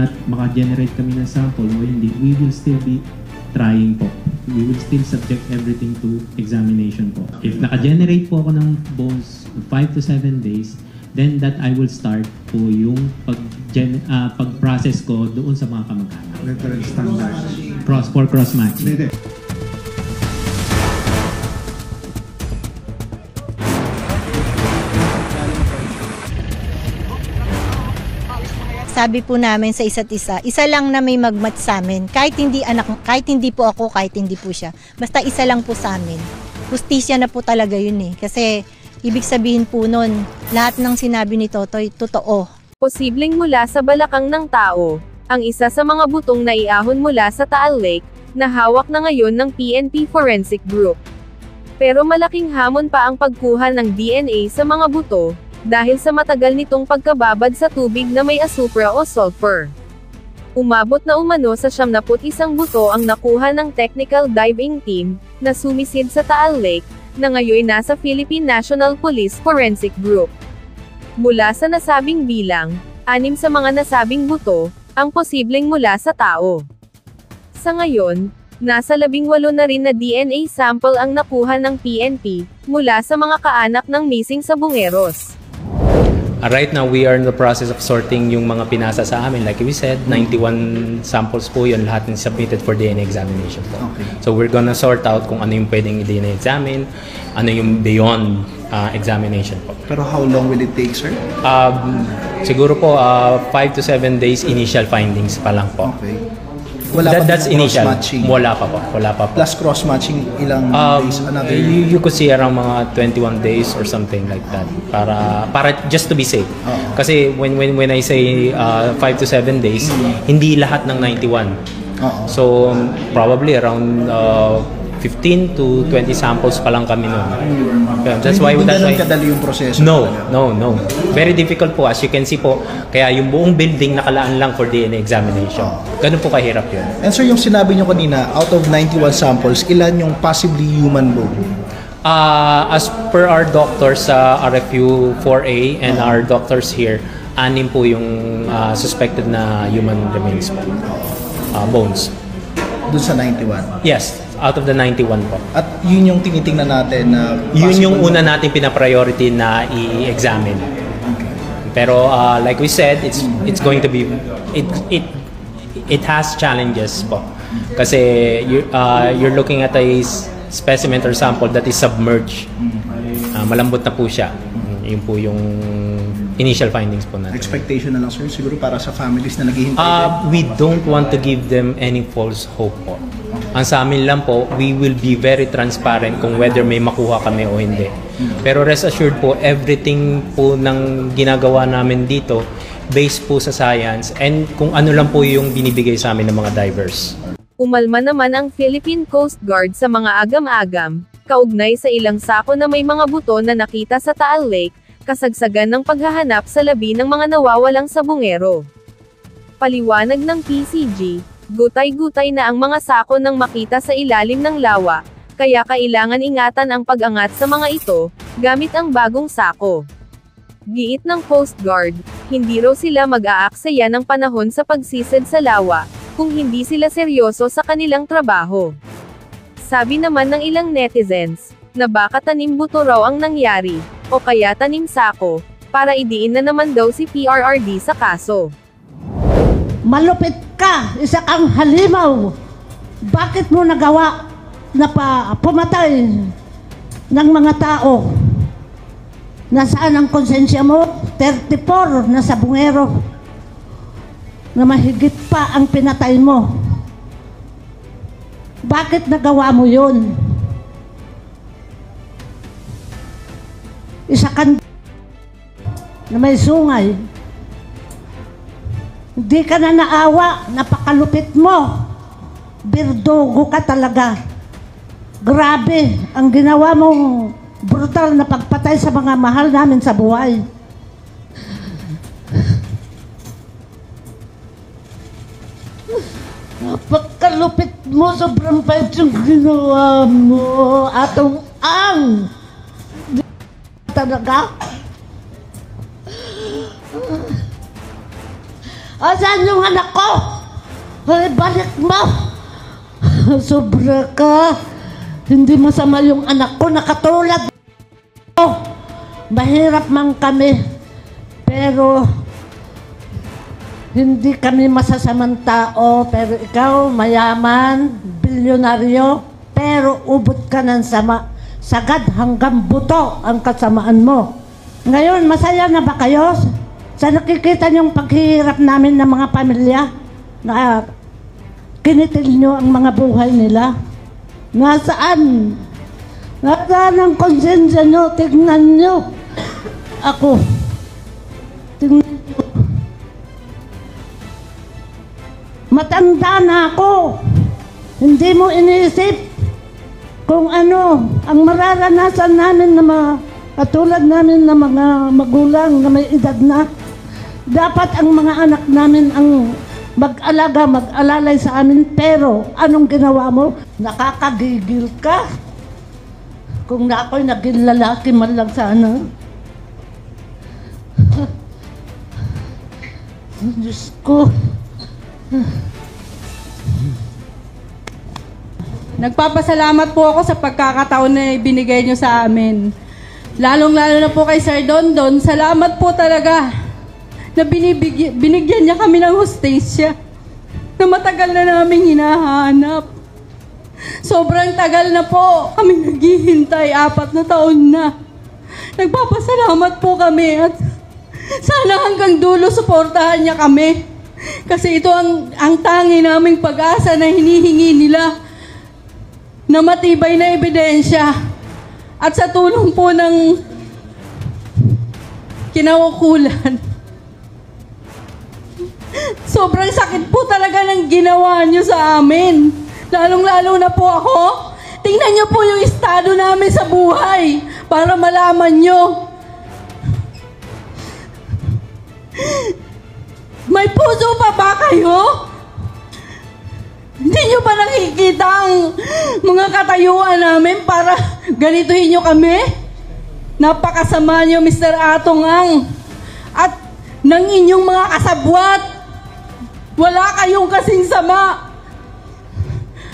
not maka-generate kami ng sample o hindi, we will still be trying po. We will still subject everything to examination po. If naka-generate po ako ng bones 5 to 7 days, then that I will start po yung pag-process ko doon sa mga kamag-anak. Reference standards. For cross-matching. Sabi po namin sa isa't isa, isa lang na may mag-match sa amin. Kahit hindi po ako, kahit hindi po siya. Basta isa lang po sa amin. Hustisya na po talaga yun eh. Kasi ibig sabihin po nun, lahat ng sinabi ni Totoy, totoo. Posibleng mula sa balakang ng tao, ang isa sa mga butong na iahon mula sa Taal Lake, na hawak na ngayon ng PNP Forensic Group. Pero malaking hamon pa ang pagkuha ng DNA sa mga buto, dahil sa matagal nitong pagkababad sa tubig na may asupra o sulfur. Umabot na umano sa 71 buto ang nakuha ng technical diving team, na sumisid sa Taal Lake, na ngayon nasa Philippine National Police Forensic Group. Mula sa nasabing bilang, 6 sa mga nasabing buto, ang posibleng mula sa tao. Sa ngayon, nasa 18 na rin na DNA sample ang nakuha ng PNP, mula sa mga kaanak ng missing sa Bungeros. Right now, we are in the process of sorting yung mga pinasa sa amin. Like we said, 91 samples po yun, lahat yung submitted for DNA examination po. Okay. So we're gonna sort out kung ano yung pwedeng i-DNA examine, ano yung beyond examination po. Pero how long will it take, sir? Siguro po, 5 to 7 days initial findings pa lang po. Okay. Wala pa That's initial. Cross-matching. Wala pa po. Wala pa po. Plus cross-matching ilang days? Another... You could see around mga 21 days or something like that. Para just to be safe. Kasi when I say 5 to 7 days, hindi lahat ng 91. So probably around 15 to 20 samples pa lang kami noon. That's why kadali yung proseso. No. Very difficult po, as you can see po. Kaya yung buong building nakalaan lang for DNA examination. Ganun po kahirap yun. And sir, yung sinabi nyo kanina, out of 91 samples, ilan yung possibly human bone? As per our doctors sa RFU 4A and our doctors here, 6 po yung suspected na human remains po. Bones. Doon sa 91? Yes, out of the 91 po. At yun yung tinitingnan natin na... Yun yung una natin pinapriority na i-examine. Okay. Pero like we said, it's going to be... It has challenges po. Kasi you're looking at a specimen or sample that is submerged. Malambot na po siya. Yun po yung initial findings po natin. Expectation na lang, sir, siguro para sa families na naghihintay. We don't want to give them any false hope po. Ang sa amin lang po, we will be very transparent kung whether may makuha kami o hindi. Pero rest assured po, everything po ng ginagawa namin dito, based po sa science and kung ano lang po yung binibigay sa amin ng mga divers. Umalma naman ang Philippine Coast Guard sa mga agam-agam, kaugnay sa ilang sako na may mga buto na nakita sa Taal Lake, kasagsagan ng paghahanap sa labi ng mga nawawalang sabungero. Paliwanag ng PCG, gutay-gutay na ang mga sako nang makita sa ilalim ng lawa, kaya kailangan ingatan ang pag-angat sa mga ito, gamit ang bagong sako. Giit ng Coast Guard, hindi raw sila mag-aaksaya ng panahon sa pagsisid sa lawa, kung hindi sila seryoso sa kanilang trabaho. Sabi naman ng ilang netizens, na baka tanim buto raw ang nangyari, o kaya tanim sako, para idiin na naman daw si PRRD sa kaso. Malupit ka, isa kang halimaw. Bakit mo nagawa na pumatay ng mga tao? Nasaan ang konsensya mo? 34 na sabungero na mahigit pa ang pinatay mo. Bakit nagawa mo yun? Isa kang na may sungay. Hindi ka na naawa, napakalupit mo. Birdugo ka talaga. Grabe ang ginawa mong brutal na pagpatay sa mga mahal namin sa buhay. Napakalupit mo, sobrang pait yung ginawa mo. Atong ang talaga. Asan yung anak ko? Ay, balik mo! Sobra ka. Hindi masama yung anak ko, nakatulad ko. Mahirap man kami, pero hindi kami masasamang tao. Pero ikaw, mayaman, bilyonaryo, pero ubot ka ng sama. Sagad hanggang buto ang kasamaan mo. Ngayon, masaya na ba kayo? Sa nakikita niyong paghihirap namin ng mga pamilya, na kinitil niyo ang mga buhay nila. Nasaan? Nasaan ang konsensya niyo? Tignan niyo. Ako. Tignan niyo. Matanda na ako. Hindi mo iniisip kung ano ang mararanasan namin na mga katulad namin na mga magulang na may edad na. Dapat ang mga anak namin ang mag-alaga, mag-alalay sa amin. Pero anong ginawa mo? Nakakagigil ka. Kung na ako'y naging lalaki man lang sana. Diyos ko. Nagpapasalamat po ako sa pagkakataon na binigay nyo sa amin. Lalong-lalo na po kay Sir Dondon, salamat po talaga na binigyan niya kami ng hostesya na matagal na naming hinahanap. Sobrang tagal na po kami naghihintay, 4 na taon na. Nagpapasalamat po kami at sana hanggang dulo suportahan niya kami. Kasi ito ang tangi naming pag-asa na hinihingi nila na matibay na ebidensya. At sa tulong po ng kinaukulan, sobrang sakit po talaga ng ginawa nyo sa amin. Lalong-lalo na po ako. Tingnan nyo po yung estado namin sa buhay para malaman nyo. May puso pa ba kayo? Hindi nyo ba nakikita ang mga katayuan namin para ganituhin nyo kami? Napakasama nyo, Mr. Atongang. At ng inyong mga kasabwat, wala kayong kasing sama.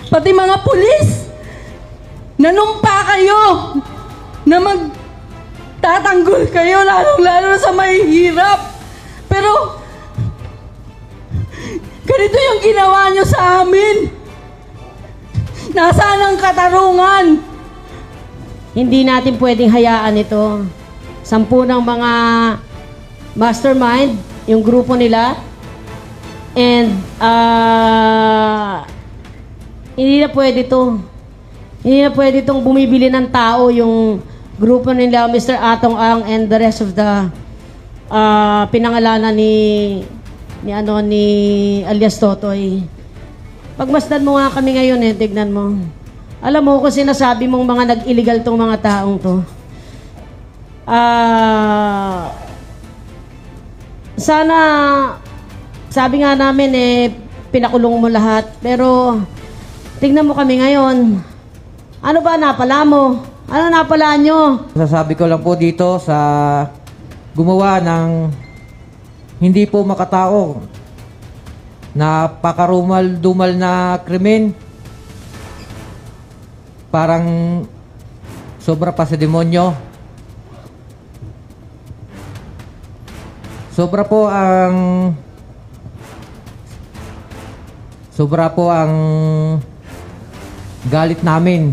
Pati mga pulis, nanumpa kayo na magtatanggol kayo, lalong-lalo sa mahihirap. Pero ganito yung ginawa nyo sa amin. Nasaan ang katarungan? Hindi natin pwedeng hayaan ito. 10 ng mga mastermind, yung grupo nila, and hindi na pwede to. Hindi na pwede itong bumibili ng tao yung grupo nila, Mr. Atong Ang and the rest of the pinangalanan ni alias Totoy. Pagmasdan mo nga kami ngayon tignan mo. Alam mo kung sinasabi mong mga nag-illegal tong mga taong to. Sana, sabi nga namin pinakulong mo lahat. Pero, tignan mo kami ngayon. Ano ba napala mo? Ano napala nyo? Sasabi ko lang po dito sa gumawa ng hindi po makatao, napakarumal-dumal na krimen. Parang sobra pa sa demonyo. Sobra po ang galit namin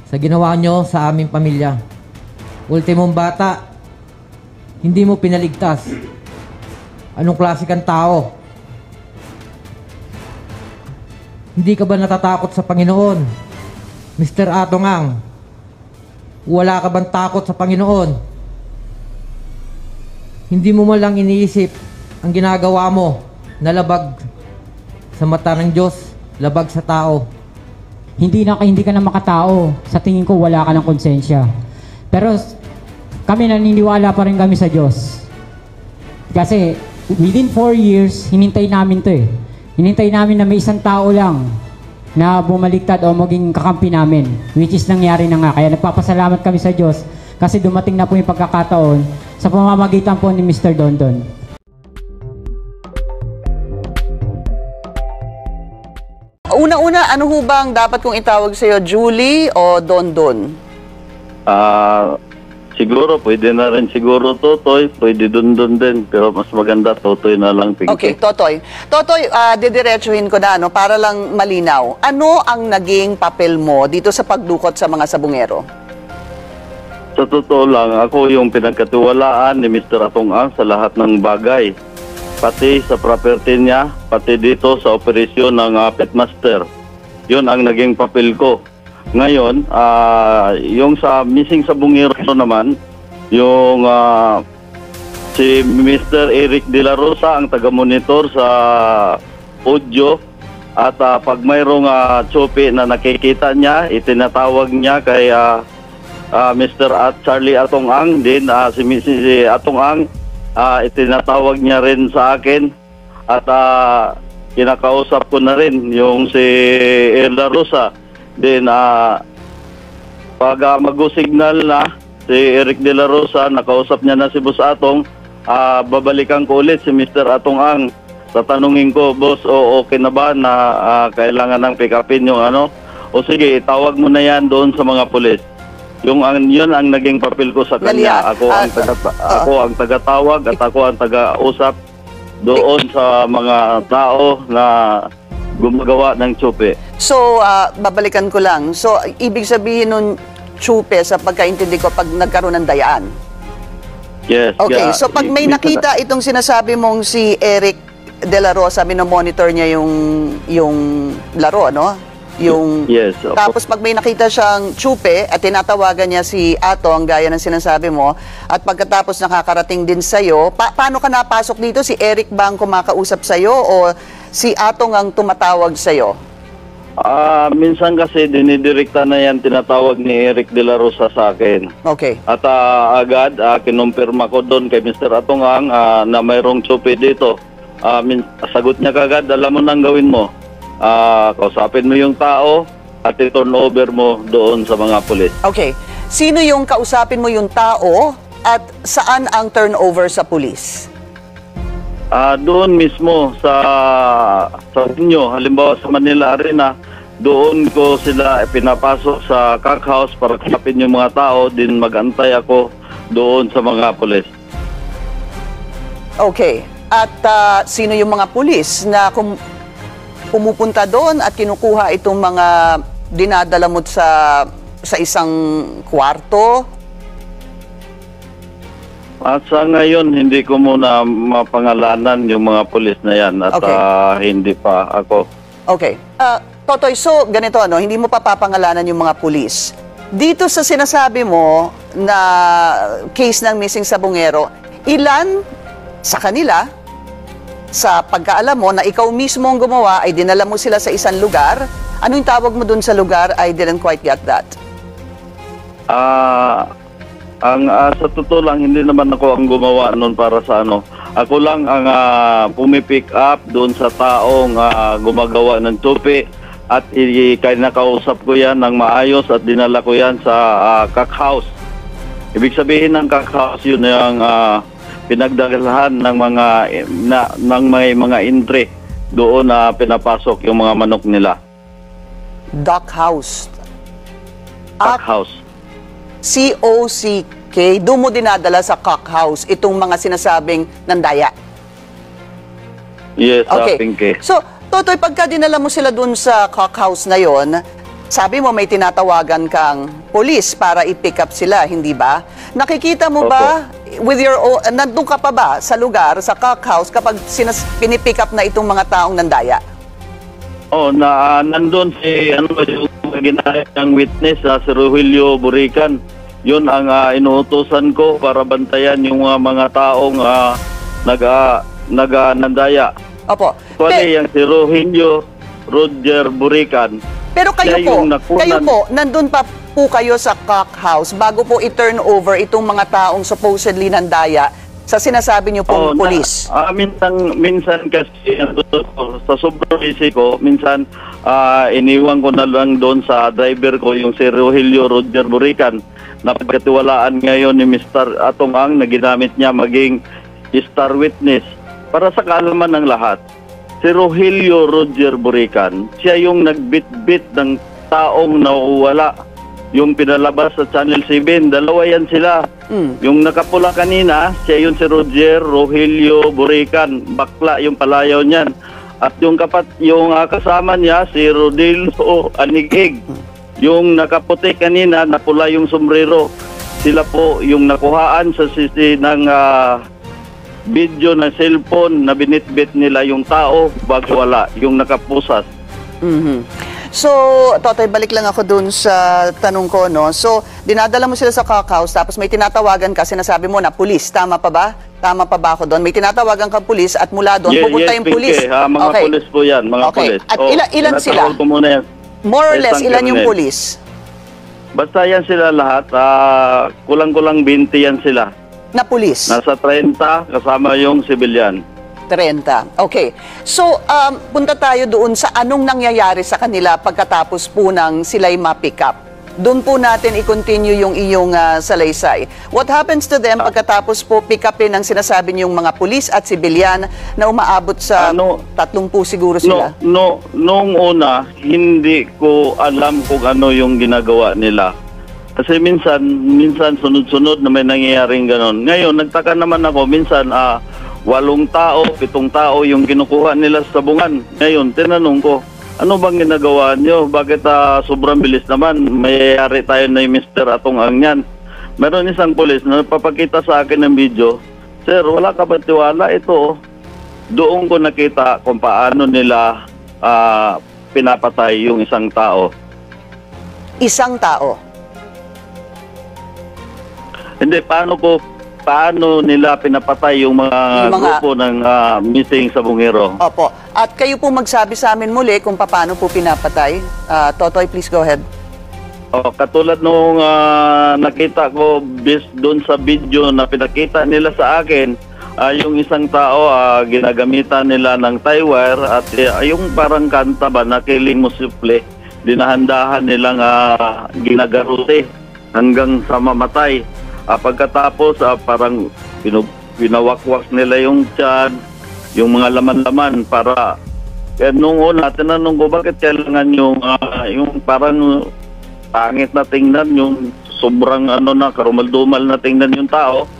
sa ginawa nyo sa aming pamilya. Ultimong bata, hindi mo pinaligtas. Anong klase kang tao? Hindi ka ba natatakot sa Panginoon? Mr. Atongang, wala ka bang takot sa Panginoon? Hindi mo man lang iniisip ang ginagawa mo na labag sa mata ng Diyos, labag sa tao. Hindi ka na makatao. Sa tingin ko, wala ka ng konsensya. Pero kami naniniwala pa rin kami sa Diyos. Kasi within 4 years, hinintay namin to Hinintay namin na may isang tao lang na bumaliktad o maging kakampi namin. Which is nangyari na nga. Kaya nagpapasalamat kami sa Diyos kasi dumating na po yung pagkakataon sa pamamagitan po ni Mr. Dondon. Una-una, ano ho bang dapat kong itawag sa'yo, Julie o Dondon? Siguro, pwede na rin siguro Totoy, pwede Dondon din, pero mas maganda Totoy na lang, Pinky. Okay, Totoy. Totoy, didiretsuhin ko na, para lang malinaw. Ano ang naging papel mo dito sa pagdukot sa mga sabungero? Sa totoo lang, ako yung pinagkatiwalaan ni Mr. Atong Ang sa lahat ng bagay. Pati sa property niya, pati dito sa operasyon ng Petmaster. Yun ang naging papel ko. Ngayon, yung sa missing sa bungero naman, yung si Mr. Eric De La Rosa ang taga-monitor sa audio at pag mayroong tsope na nakikita niya, itinatawag niya kay Mr. Charlie Atong Ang, din si Atong Ang, itinatawag niya rin sa akin at kinakausap ko na rin yung si Elda Rosa. Then pag mag-signal na si Eric De La Rosa, nakausap niya na si Boss Atong, babalikan ko ulit si Mr. Atong Ang. Tatanungin ko, Boss, okay na ba na kailangan ng pick upin yung ano? O sige, tawag mo na yan doon sa mga pulis. Yun ang naging papel ko sa kanya. Ako ang tagatawag at ako ang taga-usap doon sa mga tao na gumagawa ng tsupe. So, babalikan ko lang. So, ibig sabihin nun tsupe sa pagkaintindi ko pag nagkaroon ng dayaan? Yes. Okay, yeah. so pag may nakita itong sinasabi mong si Eric De La Rosa, minomonitor niya yung laro, no? Yes. Tapos pag may nakita siyang tsupe at tinatawagan niya si Atong, gaya ng sinasabi mo, at pagkatapos nakakarating din sa'yo, paano ka napasok dito? Si Eric ba ang kumakausap sa'yo o si Atong ang tumatawag sa'yo? Minsan kasi dinidirekta na yan tinatawag ni Eric De La Rosa sa akin. Okay. At agad kinumpirma ko doon kay Mr. Atong Ang na mayroong tsupe dito. Sagot niya kagad, alam mo nang gawin mo. Kausapin mo yung tao at i-turn over mo doon sa mga pulis. Okay. Sino yung kausapin mo yung tao at saan ang turnover sa pulis? Doon mismo sa inyo, halimbawa sa Manila Arena, doon ko sila pinapasok sa Cock House para kapin yung mga tao, din mag-antay ako doon sa mga pulis. Okay. At sino yung mga pulis na pumupunta doon at kinukuha itong mga dinadala mo sa isang kwarto? At sa ngayon, hindi ko muna mapangalanan yung mga pulis na yan at hindi pa ako. Okay. Totoy, so ganito, no? Hindi mo pa papangalanan yung mga pulis. Dito sa sinasabi mo na case ng missing sabungero, ilan sa kanila, sa pagkaalam mo na ikaw mismo ang gumawa, ay dinala mo sila sa isang lugar? Ano yung tawag mo dun sa lugar? I didn't quite get that. Sa totoo lang, hindi naman ako ang gumawa nun para sa ano. Ako lang ang pumipick up doon sa taong gumagawa ng tupi at nakausap ko yan ng maayos at dinala ko yan sa Cock House. Ibig sabihin ng Cock House, yun yung pinagdagalahan ng mga entry doon na pinapasok yung mga manok nila. Duck House. Cock House. C-O-C-K, doon mo dinadala sa Cock House itong mga sinasabing nandaya? Yes, okay. Pinky. So, Totoy, pagka dinala mo sila doon sa Cock House na yon, sabi mo may tinatawagan kang police para i-pick up sila, hindi ba? Nakikita mo ba, with your own, nandun ka pa ba sa lugar, sa Cock House, kapag pinipick up na itong mga taong nandaya? Nandun yung ginahit ng witness, si Rogelio Burican. Yun ang inuutosan ko para bantayan yung mga taong nandaya. Opo. Yung si Roger Burican. Pero kayo po, nandun pa po kayo sa Cock House bago po i-turn over itong mga taong supposedly nandaya sa sinasabi niyo pong police? Minsan kasi sa sobrang busy ko, minsan iniwan ko na lang doon sa driver ko yung si Rogelio Roger Burican na pagkatiwalaan ngayon ni Mr. Atong Ang na ginamit niya maging star witness para sa kaalaman ng lahat. si Rogelio Roger Burican, siya yung nagbitbit ng taong nawawala, yung pinalabas sa Channel 7. Dalawa yan sila. Yung nakapula kanina, siya yun si Rogelio Burican, bakla yung palayaw niyan. At yung kasama niya si Rodilio Anigig, yung nakaputi kanina, napula yung sombrero. Sila po yung nakuhaan sa ng video ng cellphone na binitbit nila yung tao bago wala, yung nakapusas. So, Totoy, balik lang ako dun sa tanong ko, no? So, dinadala mo sila sa cockhouse, tapos may tinatawagan ka, sinasabi mo na pulis, tama pa ba? Tama pa ba ako doon? May tinatawagan kang pulis at mula doon pupunta yung pulis. Mga pulis po yan, mga pulis. At ilan sila? More or less, ilan yung pulis? Basta yan sila lahat, kulang-kulang 20 yan sila. Na pulis? Nasa 30, kasama yung civilian. 30. Okay. So, punta tayo doon sa anong nangyayari sa kanila pagkatapos po ng sila'y ma-pick up. Doon po natin i-continue yung iyong salaysay. What happens to them pagkatapos po pick upin ang sinasabi niyong mga pulis at sibilyan na umaabot sa 30 siguro sila? Noong una, hindi ko alam kung ano yung ginagawa nila. Kasi minsan sunod-sunod na may nangyayaring ganon. Ngayon, nagtaka naman ako, minsan 8 tao, 7 tao yung kinukuha nila sa sabungan. Ngayon, tinanong ko, ano bang ginagawa nyo? Bakit sobrang bilis naman? Mayayari tayo na yung Mr. Atong Ang yan. Meron isang pulis na papakita sa akin ng video, Sir, wala ka ba tiwala? Ito, doon ko nakita kung paano nila pinapatay yung isang tao. Isang tao? Hindi, paano nila pinapatay yung mga grupo ng missing sa Bungero. Opo. At kayo po magsabi sa amin muli kung paano po pinapatay. Totoy, please go ahead. Katulad nung nakita ko based doon sa video na pinakita nila sa akin, yung isang tao ginagamitan nila ng tie wire at yung parang kanta ba na Killing Mo Simple, dinahandahan nilang ginagarote hanggang sa mamatay. Pagkatapos parang pinawakwas nila yung tiyan, yung mga laman-laman para nung una tinanong ko bakit kailangan yung parang pangit na tingnan, yung sobrang karumal-dumal na tingnan yung tao.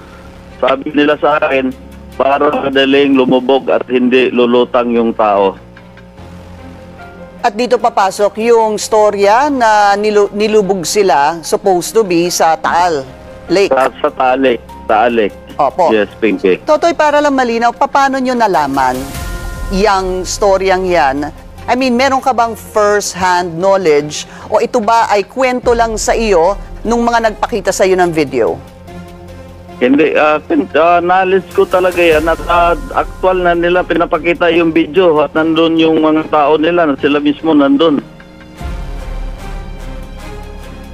Sabi nila sa akin para madaling lumubog at hindi lulutang yung tao. At dito papasok yung storya na nilubog sila, supposed to be sa Taal Lake. Sa Taal Lake. Opo. Yes, Pinky. Totoy, para lang malinaw, paano nyo nalaman yung storyang yan? I mean, meron ka bang first-hand knowledge o ito ba ay kwento lang sa iyo nung mga nagpakita sa iyo ng video? Hindi, knowledge ko talaga yan at actual na nila pinapakita yung video at nandun yung mga tao nila na sila mismo nandun.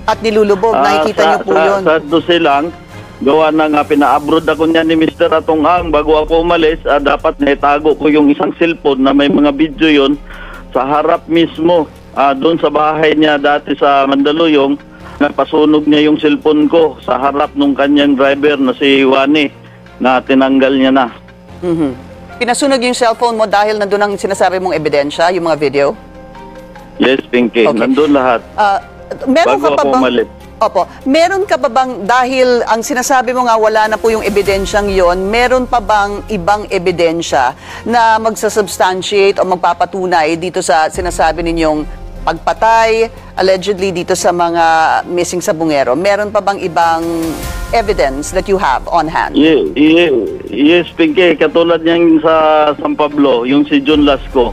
At nilulubog, nakikita niyo po yun. Sa 12 lang, gawa na nga pina-abroad ako niya ni Mr. Atong Ang bago ako umalis, dapat naitago ko yung isang cellphone na may mga video yon sa harap mismo, doon sa bahay niya dati sa Mandaluyong. Napasunog niya yung cellphone ko sa harap nung kanyang driver na si Wani na tinanggal niya na. Pinasunog yung cellphone mo dahil nandun ang sinasabi mong ebidensya, yung mga video? Yes, Pinky. Okay. Nandun lahat. Meron ka pa bang... Opo. Meron ka pa bang, dahil ang sinasabi mo nga wala na po yung ebidensyang yon, meron pa bang ibang ebidensya na magsasubstantiate o magpapatunay dito sa sinasabi ninyong pagpatay, allegedly dito sa mga missing sa Bungero? Meron pa bang ibang evidence that you have on hand? Yes, Pinky. Katulad niyang sa San Pablo, yung si John Lasco.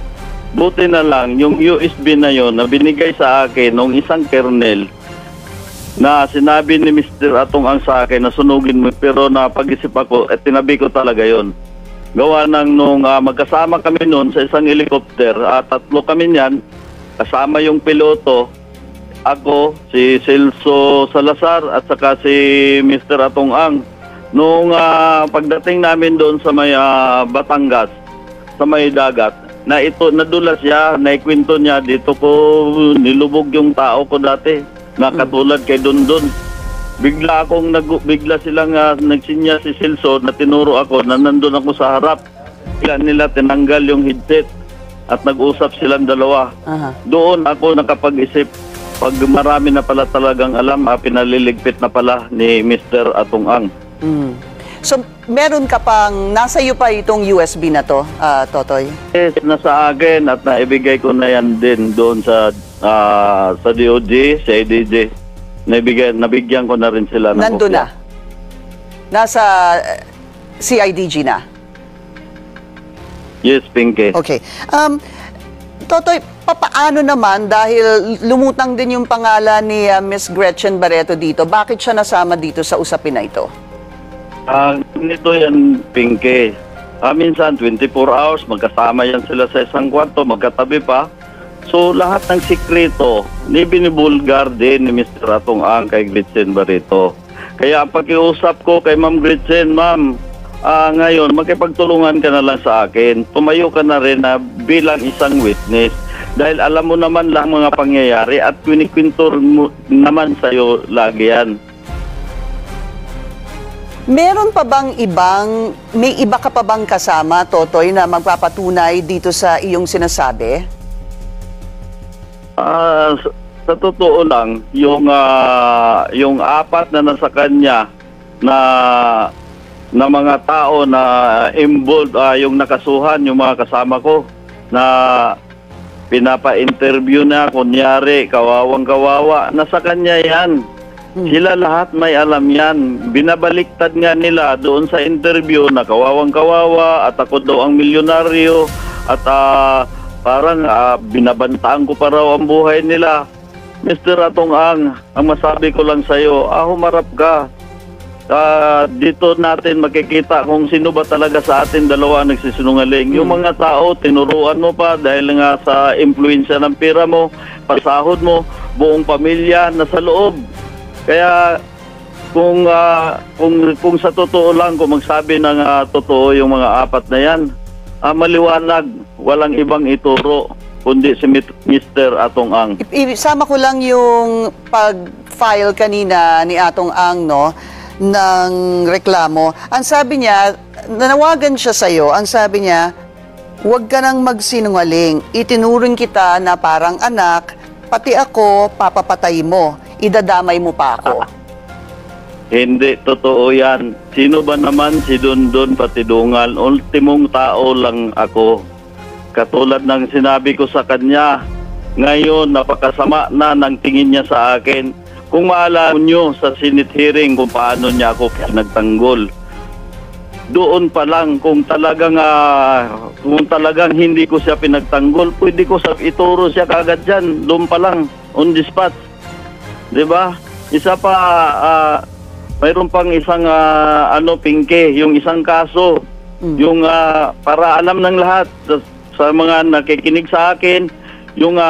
Buti na lang, yung USB na yon na binigay sa akin ng isang kernel na sinabi ni Mr. Atong Ang sa akin na sunugin mo, pero napag-isip ako at tinabi ko talaga yon. Gawa ng nung magkasama kami noon sa isang helicopter, 3 kami niyan, kasama yung piloto, ako, si Celso Salazar at saka si Mr. Atong Ang. Nung pagdating namin doon sa may Batangas, sa may dagat, nadulas siya, naikwento niya, dito ko nilubog yung tao ko dati, nakatulad kay Dondon. Bigla silang nagsinya si Celso na tinuro ako na nandun ako sa harap. Bigla nila tinanggal yung headset. at nag-usap silang dalawa. Doon ako nakapag-isip, pag marami na pala talagang alam, pinaliligpit na pala ni Mr. Atong Ang. So, meron ka pang, nasa iyo pa itong USB na to, Totoy? Yes, nasa akin at naibigay ko na yan din doon sa DOJ, sa IDJ. Nabigyan ko na rin sila ng nandun kopya. na? Nasa CIDG na? Yes, Pinky. Okay. Totoy, papaano naman dahil lumutang din yung pangalan ni Miss Gretchen Barreto dito, bakit siya nasama dito sa usapin na ito? Ganito yan, Pinky. Minsan, 24 hours, magkasama yan sila sa isang kwarto, magkatabi pa. So, lahat ng sikreto, binibulgar din ni Mr. Atong Ang kay Gretchen Barreto. Kaya ang pakiusap ko kay Ma'am Gretchen, Ma'am, ngayon, makipagtulungan ka na lang sa akin. Tumayo ka na rin na bilang isang witness. Dahil alam mo naman lang mga pangyayari at kwinikwintor mo naman sa'yo lagi yan. Meron pa bang may iba ka pa bang kasama, Totoy, na magpapatunay dito sa iyong sinasabi? Sa totoo lang, yung apat na nasa kanya na mga tao na involved, yung nakasuhan, yung mga kasama ko na pinapa-interview na, kunyari, kawawang-kawawa, nasa kanya yan. Sila lahat may alam yan. Binabaliktad nga nila doon sa interview na kawawang-kawawa at ako daw ang milyonaryo at parang binabantaan ko pa raw ang buhay nila. Mr. Atong Ang masabi ko lang sa'yo, humarap ka. Dito natin makikita kung sino ba talaga sa atin dalawa nagsisinungaling. Yung mga tao, tinuruan mo pa dahil nga sa influensya ng pera mo, pasahod mo, buong pamilya nasa loob. Kaya kung sa totoo lang, kung magsabi ng totoo yung mga apat na yan, maliwanag, walang ibang ituro kundi si Mr. Atong Ang. Isama ko lang yung pag-file kanina ni Atong Ang, no, ng reklamo. Ang sabi niya, nanawagan siya sa'yo, ang sabi niya, huwag ka nang magsinungaling. Itinuring kita na parang anak, pati ako, papapatay mo. Idadamay mo pa ako. Hindi, totoo yan. Sino ba naman si Dondon Patidungal? Ultimong tao lang ako. Katulad ng sinabi ko sa kanya, ngayon napakasama na ng tingin niya sa akin. Kung maalala nyo sa Senate hearing kung paano niya ako nagtanggol, doon pa lang kung talagang hindi ko siya pinagtanggol, pwede ko ituro siya kagad dyan, doon pa lang, on the spot. Diba? Isa pa, mayroon pang isang Pinky, yung isang kaso, yung para alam ng lahat sa mga nakikinig sa akin, yung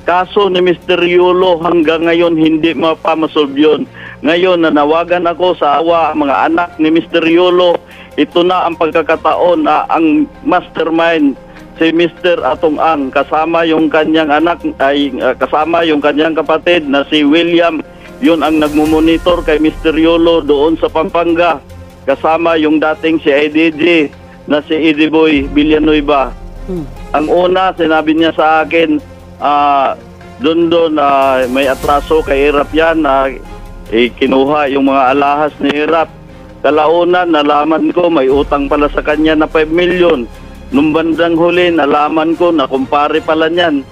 kaso ni Mr. Yulo hanggang ngayon hindi mapamasolve yun. Ngayon, nanawagan ako sa mga anak ni Mr. Yulo. Ito na ang pagkakataon na ang mastermind si Mr. Atong Ang kasama yung kanyang anak kasama yung kanyang kapatid na si William, yun ang nagmumonitor kay Mr. Yulo doon sa Pampanga, kasama yung dating si IDJ na si Ediboy Villanueva. Ang una, sinabi niya sa akin, doon may atraso kay Irap yan, kinuha yung mga alahas ni Irap. Kalaunan, nalaman ko may utang pala sa kanya na 5 million. Nung bandang huli, nalaman ko na kumpare pala niyan.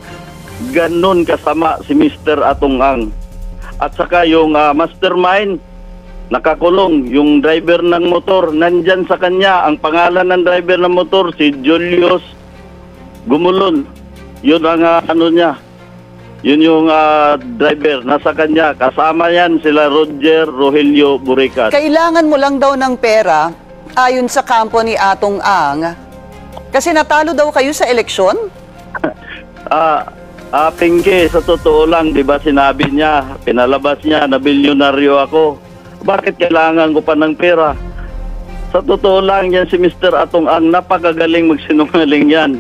Ganon kasama si Mr. Atong Ang. At saka yung mastermind, nakakulong. Yung driver ng motor, nandyan sa kanya. Ang pangalan ng driver ng motor, si Julius Gumulon. Yun ang niya. Yun yung driver, nasa kanya. Kasama yan sila Roger Rogelio Buricat. Kailangan mo lang daw ng pera ayon sa kampo ni Atong Ang kasi natalo daw kayo sa eleksyon? Pinky, sa totoo lang, di ba sinabi niya, pinalabas niya na bilyonaryo ako. Bakit kailangan ko pa ng pera? Sa totoo lang, yan si Mr. Atong Ang, napakagaling magsinungaling yan.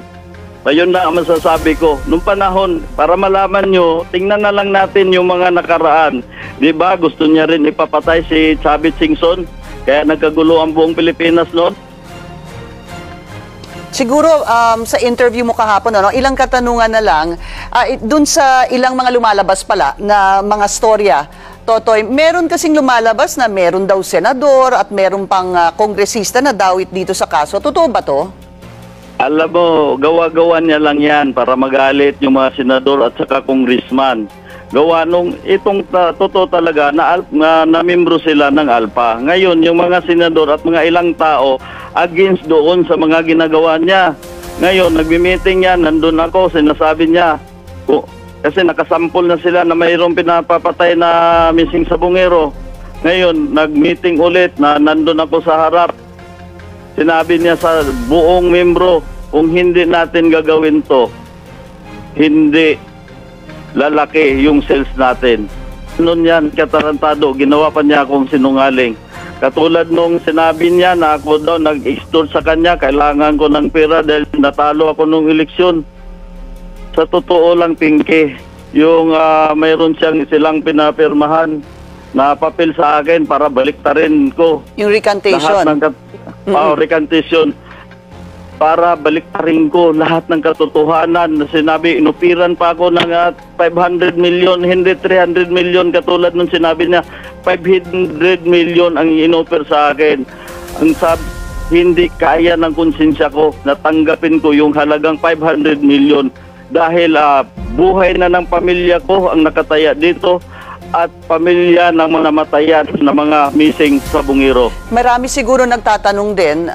Ayun na ang masasabi ko. Nung panahon, para malaman nyo, tingnan na lang natin yung mga nakaraan. Di ba gusto niya rin ipapatay si Chavit Singson? Kaya nagkagulo ang buong Pilipinas noon? Siguro sa interview mo kahapon, ano, ilang katanungan na lang, dun sa ilang mga lumalabas pala na mga storya, Totoy, meron kasing lumalabas na meron daw senador at meron pang kongresista na dawit dito sa kaso. Totoo ba to? Alam mo, gawa-gawa niya lang yan para magalit yung mga senador at saka congressman. Gawa nung itong totoo talaga na membro sila ng ALPA. Ngayon, yung mga senador at mga ilang tao against doon sa mga ginagawa niya. Ngayon, nagmi-meeting yan, nandun ako, sinasabi niya, kasi nakasampol na sila na mayroong pinapapatay na missing sa Bungero. Ngayon, nag-meeting ulit na nandun ako sa harap. Sinabi niya sa buong membro, kung hindi natin gagawin to, hindi lalaki yung sales natin. Noon yan, katarantado, ginawa pa niya akong sinungaling. Katulad nung sinabi niya na ako daw nag-extort sa kanya, kailangan ko ng pera dahil natalo ako nung eleksyon. Sa totoo lang, Pinky, yung mayroon silang pinapirmahan na papel sa akin para baliktarin ko. Yung recantation. Recantation. Para baliktarin ko lahat ng katotohanan. Sinabi, inupiran pa ako ng 500 million, hindi 300 million katulad nung sinabi niya. 500 million ang inoffer sa akin. Ang sabi, hindi kaya ng konsensya ko na tanggapin ko yung halagang 500 million dahil buhay na ng pamilya ko ang nakataya dito at pamilya ng mga namatayan na mga missing sa Bungero. Marami siguro nagtatanong din,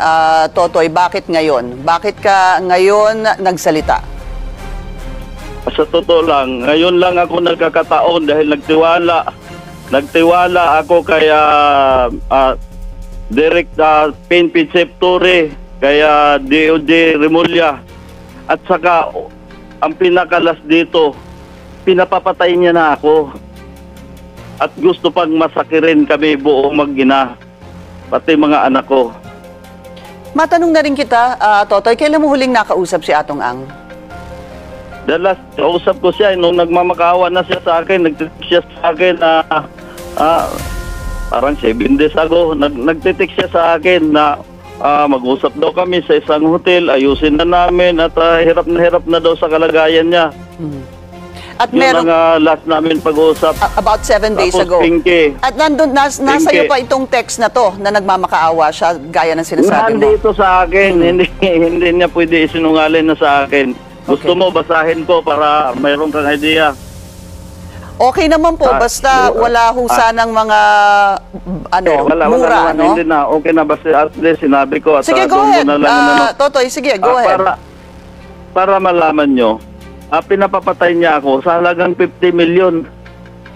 Totoy, bakit ngayon? Bakit ka ngayon nagsalita? Sa totoo lang, ngayon lang ako nagkakataon dahil nagtiwala ako kaya Direct PNP Septore, kaya DOJ Remulla, at saka ang pinakalas dito, pinapapatay niya na ako. At gusto pang masakirin kami buong mag-ina, pati mga anak ko. Matanong na rin kita, Totoy, kailan mo huling nakausap si Atong Ang? The last, kausap ko siya, nung nagmamakawa na siya sa akin, nagtitik siya sa akin na parang 7 days ago, nagtitik siya sa akin na mag-usap daw kami sa isang hotel, ayusin na namin at hirap na daw sa kalagayan niya. At yung meron, mga last namin pag-uusap. About 7 days Tapos ago. Pinky. At nandun, nasa iyo pa itong text na to na nagmamakaawa siya gaya ng sinasabi mo. Nandito sa akin, hindi niya pwede isinungaling na sa akin. Gusto mo basahin ko para mayroon kang idea. Okay naman po, basta wala ho sanang mga mura, no? Hindi na, okay na, basta at least sinabi ko. At sige, go ahead. Totoy, sige, go ahead. Para malaman nyo, pinapapatay niya ako sa halagang 50 million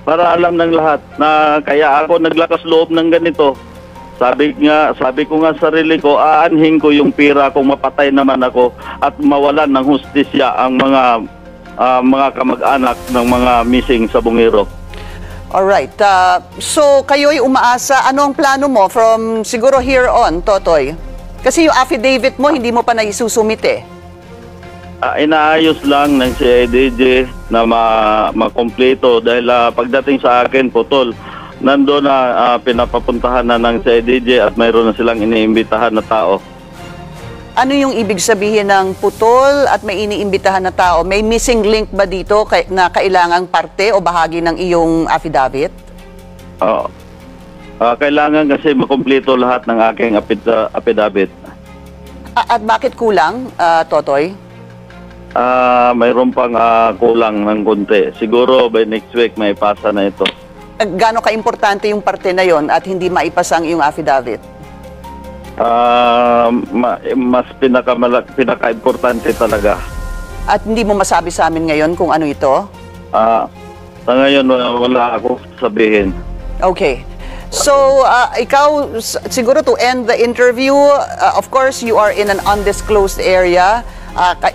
para alam ng lahat na kaya ako naglakas loob ng ganito. Sabi ko nga sa sarili ko, aanhin ko yung pira kung mapatay naman ako at mawalan ng hustisya ang mga kamag-anak ng mga missing sa Bungero. Alright. So, kayo'y umaasa. Ano ang plano mo from siguro here on, Totoy? Kasi yung affidavit mo, hindi mo pa naisusumit eh. Inaayos lang ng CIDJ na makompleto dahil pagdating sa akin, putol. Nandoon na pinapapuntahan na ng CIDJ at mayroon na silang iniimbitahan na tao. Ano yung ibig sabihin ng putol at may iniimbitahan na tao? May missing link ba dito na kailangang parte o bahagi ng iyong affidavit? Kailangan kasi makompleto lahat ng aking affidavit. At bakit kulang, Totoy? Mayroon pang kulang ng konti. Siguro by next week may pasa na ito. Gaano ka-importante yung parte na yon at hindi maipasa ang iyong affidavit? Mas pinaka-importante talaga. At hindi mo masabi sa amin ngayon kung ano ito? Sa ngayon wala ako sabihin. Okay. So, ikaw, siguro to end the interview, of course, you are in an undisclosed area.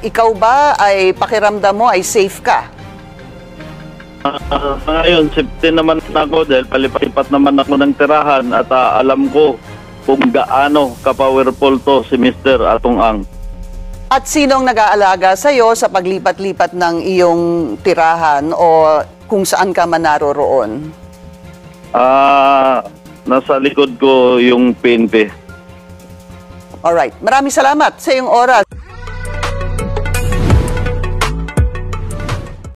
Ikaw ba ay pakiramdam mo ay safe ka? Ngayon, safety naman ako dahil palipat naman ako ng tirahan at alam ko kung gaano ka-powerful to si Mr. Atong Ang. At sinong nag-aalaga sa'yo sa paglipat-lipat ng iyong tirahan o kung saan ka man naroroon? Nasa likod ko yung PNP. Alright. Maraming salamat sa iyong oras.